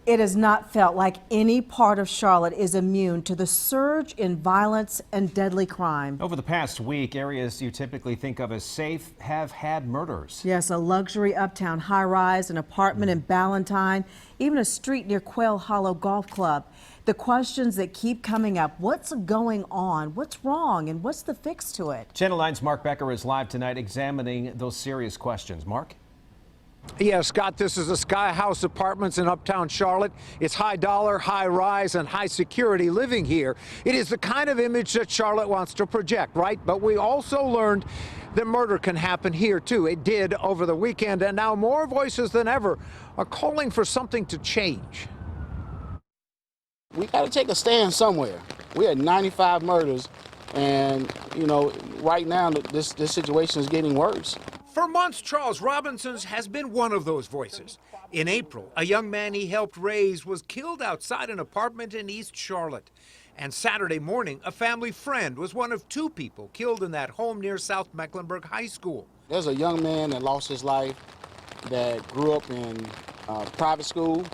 It has not felt like any part of Charlotte is immune to the surge in violence and deadly crime. Over the past week, areas you typically think of as safe have had murders. Yes, a luxury uptown high-rise, an apartment in Ballantyne, even a street near Quail Hollow Golf Club. The questions that keep coming up: what's going on, what's wrong, and what's the fix to it? Channel 9's Mark Becker is live tonight examining those serious questions. Mark? Yeah, Scott, this is the Sky House Apartments in uptown Charlotte. It's high dollar, high rise, and high security living here. It is the kind of image that Charlotte wants to project, right? But we also learned that murder can happen here, too. It did over the weekend, and now more voices than ever are calling for something to change. We got to take a stand somewhere. We had 95 murders, and, you know, right now this situation is getting worse. For months, Charles Robinson has been one of those voices. In April, a young man he helped raise was killed outside an apartment in East Charlotte. And Saturday morning, a family friend was one of two people killed in that home near South Mecklenburg High School. There's a young man that lost his life that grew up in private school,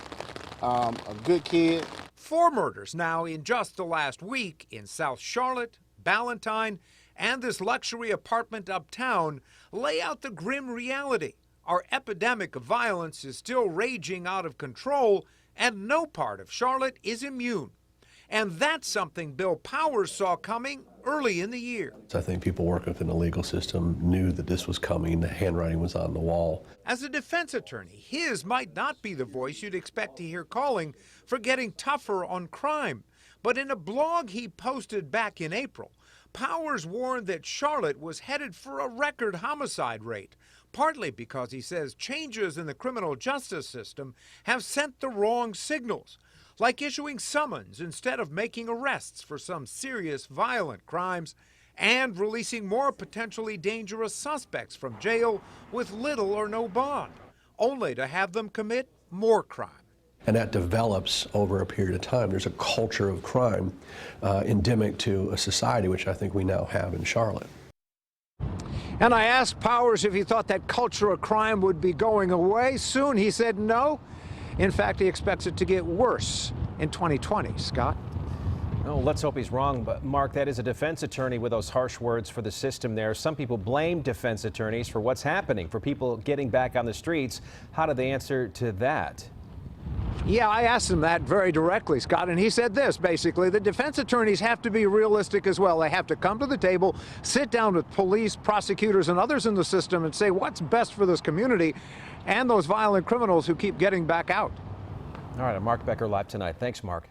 a good kid. 4 murders now in just the last week in South Charlotte, Ballantyne, and this luxury apartment uptown lay out the grim reality. Our epidemic of violence is still raging out of control, and no part of Charlotte is immune. And that's something Bill Powers saw coming early in the year. I think people working within the legal system knew that this was coming. The handwriting was on the wall. As a defense attorney, his might not be the voice you'd expect to hear calling for getting tougher on crime. But in a blog he posted back in April, Powers warned that Charlotte was headed for a record homicide rate, partly because he says changes in the criminal justice system have sent the wrong signals, like issuing summons instead of making arrests for some serious violent crimes, and releasing more potentially dangerous suspects from jail with little or no bond, only to have them commit more crime. And that develops over a period of time. There's a culture of crime endemic to a society, which I think we now have in Charlotte. And I asked Powers if he thought that culture of crime would be going away soon. He said no. In fact, he expects it to get worse in 2020. Scott? Oh, let's hope he's wrong. But Mark, that is a defense attorney with those harsh words for the system there. Some people blame defense attorneys for what's happening, for people getting back on the streets. How do they answer to that? Yeah, I asked him that very directly, Scott, and he said this, basically: the defense attorneys have to be realistic as well. They have to come to the table, sit down with police, prosecutors, and others in the system and say what's best for this community and those violent criminals who keep getting back out. All right, I'm Mark Becker live tonight. Thanks, Mark.